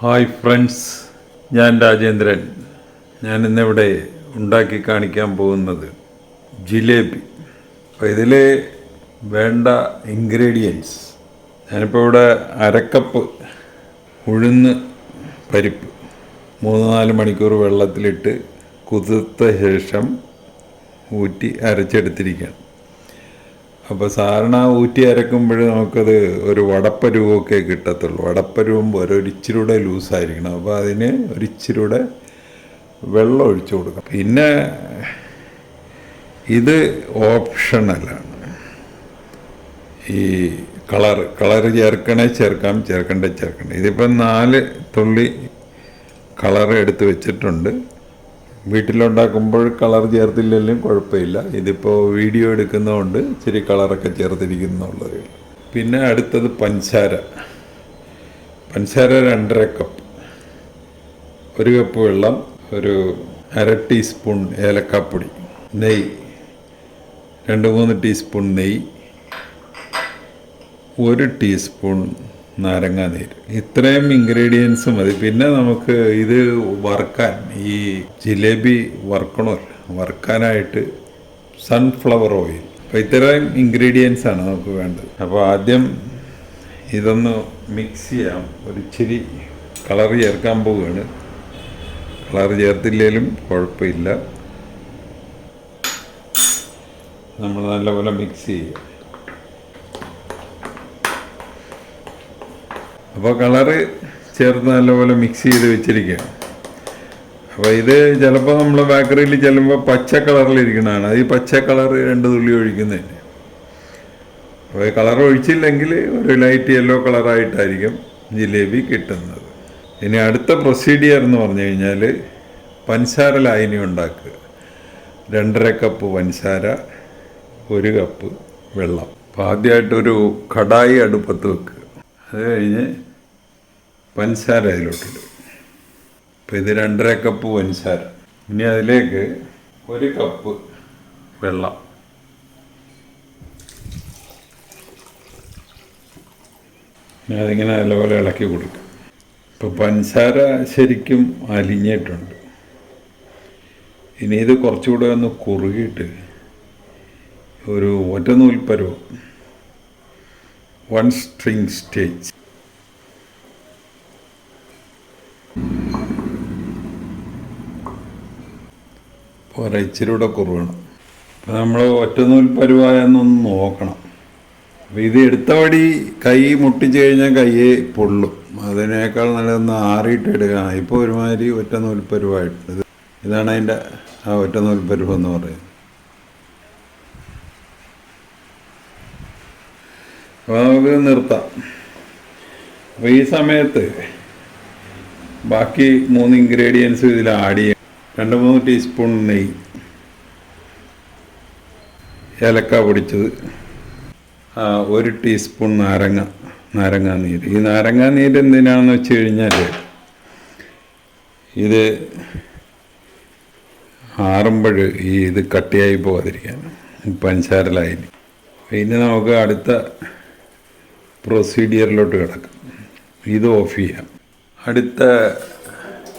Hi friends, ഞാൻ രാജേന്ദ്രൻ. ഞാൻ ഇന്നിവിടെ ഉണ്ടാക്കി കാണിക്കാൻ പോകുന്നത് ജിലേബി. അപ്പോൾ ഇതിൽ വേണ്ട ഇൻഗ്രീഡിയൻസ്, ഞാനിപ്പോൾ ഇവിടെ അരക്കപ്പ് ഉഴുന്ന് പരിപ്പ് 3-4 മണിക്കൂർ വെള്ളത്തിലിട്ട് കുതിർത്ത ശേഷം ഊറ്റി അരച്ചെടുത്തിരിക്കുകയാണ്. അപ്പോൾ സാധാരണ ഊറ്റി അരക്കുമ്പോൾ നമുക്കത് ഒരു വടപ്പരുവൊക്കെ കിട്ടത്തുള്ളൂ. വടപ്പരുവും ഒരിച്ചിരൂടെ ലൂസായിരിക്കണം. അപ്പോൾ അതിന് ഒരിച്ചിരൂടെ വെള്ളം ഒഴിച്ചു കൊടുക്കണം. പിന്നെ ഇത് ഓപ്ഷണലാണ്. ഈ കളറ് ചേർക്കാം, ചേർക്കണ്ട. ഇതിപ്പം 4 തുള്ളി കളർ എടുത്ത് വെച്ചിട്ടുണ്ട്. വീട്ടിലുണ്ടാക്കുമ്പോൾ കളർ ചേർത്തില്ലെങ്കിലും കുഴപ്പമില്ല. ഇതിപ്പോൾ വീഡിയോ എടുക്കുന്നതുകൊണ്ട് ഇച്ചിരി കളറൊക്കെ ചേർത്തിരിക്കുന്നുള്ളത്. പിന്നെ അടുത്തത് പഞ്ചസാര 2.5 കപ്പ്, 1 കപ്പ് വെള്ളം, ഒരു 1/2 ടീസ്പൂൺ ഏലക്കാപ്പൊടി, നെയ്യ് 2-3 ടീസ്പൂൺ നെയ്യ്, 1 ടീസ്പൂൺ നാരങ്ങാനീര്. ഇത്രയും ഇൻഗ്രീഡിയൻസ് മതി. പിന്നെ നമുക്ക് ഇത് വറുക്കാൻ, ഈ ജിലേബി വറുക്കാനായിട്ട് സൺഫ്ലവർ ഓയിൽ. അപ്പോൾ ഇത്രയും ഇൻഗ്രീഡിയൻസാണ് നമുക്ക് വേണ്ടത്. അപ്പോൾ ആദ്യം ഇതൊന്ന് മിക്സ് ചെയ്യാം. ഒരിച്ചിരി കളർ ചേർക്കാൻ പോവുകയാണ്. കളർ ചേർത്തില്ലെങ്കിലും കുഴപ്പമില്ല. നമ്മൾ നല്ലപോലെ മിക്സ് ചെയ്യുക. അപ്പോൾ കളറ് ചേർത്ത് നല്ലപോലെ മിക്സ് ചെയ്ത് വെച്ചിരിക്കുകയാണ്. അപ്പോൾ ഇത് ചിലപ്പോൾ നമ്മൾ ബേക്കറിയിൽ ചെല്ലുമ്പോൾ പച്ച കളറിലിരിക്കണതാണ്. അത് ഈ പച്ച കളർ 2 തുള്ളി ഒഴിക്കുന്നതന്നെ. അപ്പോൾ ഈ കളർ ഒഴിച്ചില്ലെങ്കിൽ ഒരു ലൈറ്റ് യെല്ലോ കളറായിട്ടായിരിക്കും ജിലേബി കിട്ടുന്നത്. ഇനി അടുത്ത പ്രൊസീഡിയർ എന്ന് പറഞ്ഞു കഴിഞ്ഞാൽ പഞ്ചസാര ലായനി ഉണ്ടാക്കുക. 2.5 കപ്പ് പഞ്ചസാര, 1 കപ്പ് വെള്ളം. അപ്പോൾ ആദ്യമായിട്ടൊരു കടായി അടുപ്പത്ത് വെക്കുക. അത് കഴിഞ്ഞ് പഞ്ചസാര അതിലോട്ടിടും. അപ്പോൾ ഇത് 2.5 കപ്പ് പഞ്ചസാര. ഇനി അതിലേക്ക് 1 കപ്പ് വെള്ളം. ഇനി അതിങ്ങനെ നല്ലപോലെ ഇളക്കി കൊടുക്കും. ഇപ്പോൾ പഞ്ചസാര ശരിക്കും അലിഞ്ഞിട്ടുണ്ട്. ഇനി ഇത് കുറച്ചുകൂടെ ഒന്ന് കുറുകിയിട്ട് ഒരു ഒറ്റനൂൽ പരുവം, 1 സ്ട്രിങ് സ്റ്റേജ്. ഇച്ചിരൂടെ കുറവണം. അപ്പോൾ നമ്മൾ ഒറ്റനൂൽ പരുവായെന്നൊന്ന് നോക്കണം. അപ്പോൾ ഇത് എടുത്ത വടി കൈ മുട്ടിച്ച് കഴിഞ്ഞാൽ കയ്യെ പൊള്ളും. അതിനേക്കാൾ നല്ലതൊന്ന് ആറിയിട്ട് എടുക്കണം. ഇപ്പോൾ ഒരുമാതിരി ഒറ്റനൂൽ പരുവായിട്ടുണ്ട്. ഇതാണ് അതിൻ്റെ ആ ഒറ്റനൂൽ പരുവെന്ന് പറയുന്നത്. അപ്പോൾ നമുക്ക് നിർത്താം. അപ്പോൾ ഈ സമയത്ത് ബാക്കി 3 ഇൻഗ്രീഡിയൻസ് ഇതിൽ ആഡ് ചെയ്യാം. 2-3 ടീസ്പൂൺ നെയ്യ്, ഏലക്ക പൊടിച്ചത്, 1 ടീസ്പൂൺ നാരങ്ങാനീര്. ഈ നാരങ്ങാനീര് എന്തിനാണെന്ന് വെച്ച് കഴിഞ്ഞാൽ ഇത് ആറുമ്പോൾ ഇത് കട്ടിയായി പോകാതിരിക്കാൻ, പഞ്ചസാര ലായനി. ഇനി നമുക്ക് അടുത്ത പ്രൊസീഡിയറിലോട്ട് കിടക്കാം. ഇത് ഓഫ് ചെയ്യാം. അടുത്ത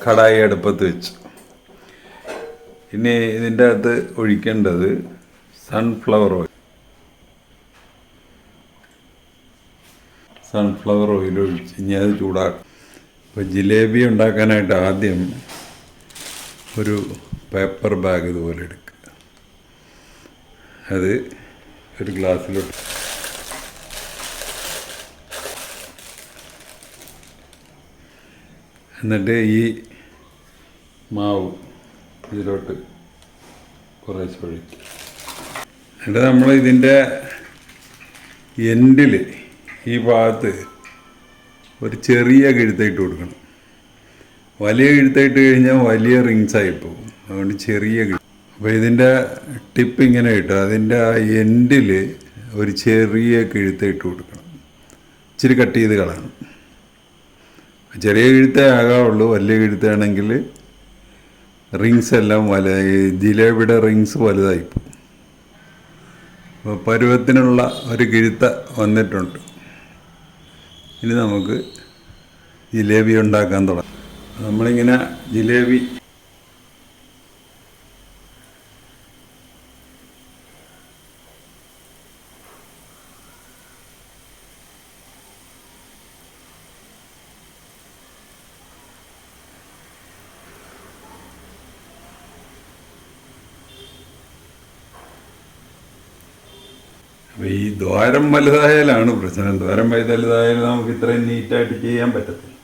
കടായി അടുപ്പത്ത് വെച്ച് ഇനി ഇതിൻ്റെ അകത്ത് ഒഴിക്കേണ്ടത് സൺഫ്ലവർ ഓയിൽ ഒഴിച്ച് ഇനി അത് ചൂടാക്കും. ഇപ്പോൾ ജിലേബി ഉണ്ടാക്കാനായിട്ട് ആദ്യം ഒരു പേപ്പർ ബാഗ് ഇതുപോലെ എടുക്കുക. അത് ഒരു ഗ്ലാസ്സിലോട്ട്, എന്നിട്ട് ഈ മാവ് ഇതിലോട്ട് കുറേശ്ശെ ഒഴിക്കും. എന്നിട്ട് നമ്മൾ ഇതിൻ്റെ എൻഡിൽ ഈ ഭാഗത്ത് ഒരു ചെറിയ കിഴുത്തയിട്ട് കൊടുക്കണം. വലിയ കിഴുത്തയിട്ട് കഴിഞ്ഞാൽ വലിയ റിങ്സായി പോകും. അതുകൊണ്ട് ചെറിയ അപ്പോൾ ഇതിൻ്റെ ടിപ്പ് ഇങ്ങനെ ഇട്ട് അതിൻ്റെ ആ എൻഡിൽ ഒരു ചെറിയ കിഴുത്തയിട്ട് കൊടുക്കണം. ഇച്ചിരി കട്ട് ചെയ്ത് കളയണം. ചെറിയ കിഴുത്തേ ആകാവുള്ളൂ. വലിയ കിഴുത്താണെങ്കിൽ റിങ്സ് എല്ലാം ജിലേബിയുടെ റിങ്സ് വലുതായിപ്പോവും. അപ്പോൾ പരുവത്തിനുള്ള ഒരു കിഴുത്ത വന്നിട്ടുണ്ട്. ഇനി നമുക്ക് ജിലേബി ഉണ്ടാക്കാൻ തുടങ്ങി. നമ്മളിങ്ങനെ ജിലേബി അപ്പോൾ ഈ ദ്വാരം വലുതായാലാണ് പ്രശ്നം. ദ്വാരം വലുതായാലും നമുക്ക് ഇത്രയും നീറ്റായിട്ട് ചെയ്യാൻ പറ്റത്തില്ല.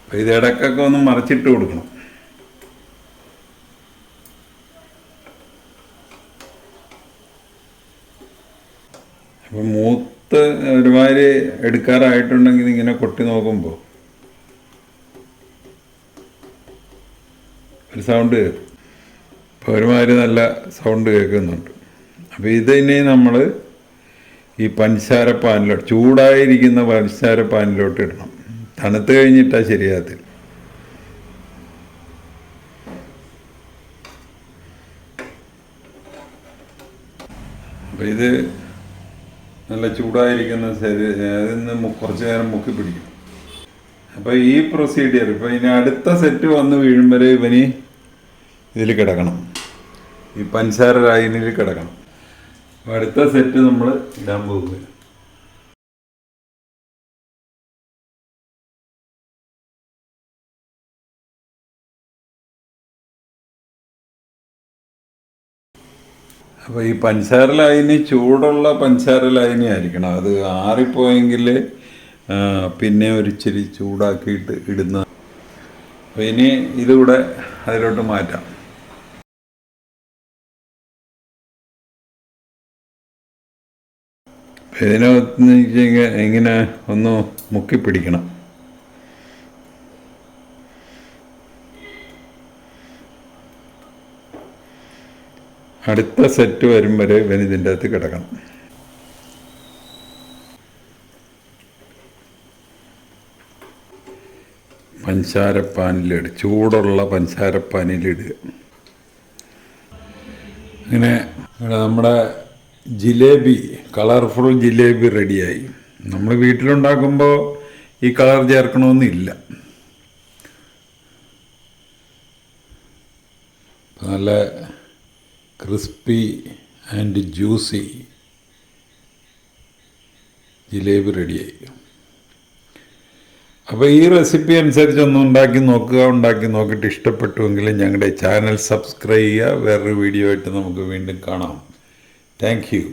അപ്പോൾ ഇത് ഇടയ്ക്കൊക്കെ ഒന്ന് മറിച്ചിട്ട് കൊടുക്കണം. അപ്പം മൂത്ത് ഒരുമാതിരി എടുക്കാറായിട്ടുണ്ടെങ്കിൽ ഇങ്ങനെ കൊട്ടി നോക്കുമ്പോൾ ഒരു സൗണ്ട് കേൾക്കും. ഇപ്പോൾ ഒരുമാതിരി നല്ല സൗണ്ട് കേൾക്കുന്നുണ്ട്. അപ്പോൾ ഇതിനെ നമ്മൾ ഈ പഞ്ചസാര പാനിലോട്ട്, ചൂടായിരിക്കുന്ന പഞ്ചസാര പാനിലോട്ട് ഇടണം. തണുത്ത് കഴിഞ്ഞിട്ടാൽ ശരിയാകത്തില്ല. അപ്പം ഇത് നല്ല ചൂടായിരിക്കുന്ന അതിൽ നിന്ന് കുറച്ച് നേരം മുക്കി പിടിക്കും. അപ്പോൾ ഈ പ്രൊസീഡിയർ ഇപ്പോൾ ഇനി അടുത്ത സെറ്റ് വന്ന് വീഴുമ്പോൾ ഇവന് ഇതിൽ കിടക്കണം, ഈ പഞ്ചസാര ലൈനിൽ കിടക്കണം. അപ്പോൾ അടുത്ത സെറ്റ് നമ്മൾ ഇടാൻ പോകുക. അപ്പോൾ ഈ പഞ്ചസാര ലൈനി ചൂടുള്ള പഞ്ചസാര ലൈനി ആയിരിക്കണം. അത് ആറിപ്പോയെങ്കിൽ പിന്നെ ഒരിച്ചിരി ചൂടാക്കിയിട്ട് ഇടുന്ന. അപ്പോൾ ഇനി ഇതുകൂടെ അതിലോട്ട് മാറ്റാം. ഇതിനകത്ത് ഇങ്ങനെ ഒന്ന് മുക്കി പിടിക്കണം. അടുത്ത സെറ്റ് വരും വരെ ഇവൻ ഇതിൻ്റെ അകത്ത് കിടക്കണം. പഞ്ചസാരപ്പാനിലിടുക, ചൂടുള്ള പഞ്ചസാരപ്പാനിലിടുക. അങ്ങനെ നമ്മുടെ ജിലേബി, കളർഫുൾ ജിലേബി റെഡിയായി. നമ്മൾ വീട്ടിലുണ്ടാക്കുമ്പോൾ ഈ കളർ ചേർക്കണമെന്നില്ല. നല്ല ക്രിസ്പി ആൻഡ് ജ്യൂസി ജിലേബി റെഡിയായി. അപ്പോൾ ഈ റെസിപ്പി അനുസരിച്ചൊന്ന് ഉണ്ടാക്കി നോക്കുക. ഉണ്ടാക്കി നോക്കിയിട്ട് ഇഷ്ടപ്പെട്ടുവെങ്കിൽ ഞങ്ങളുടെ ചാനൽ സബ്സ്ക്രൈബ് ചെയ്യുക. വേറൊരു വീഡിയോ ആയിട്ട് നമുക്ക് വീണ്ടും കാണാം. Thank you.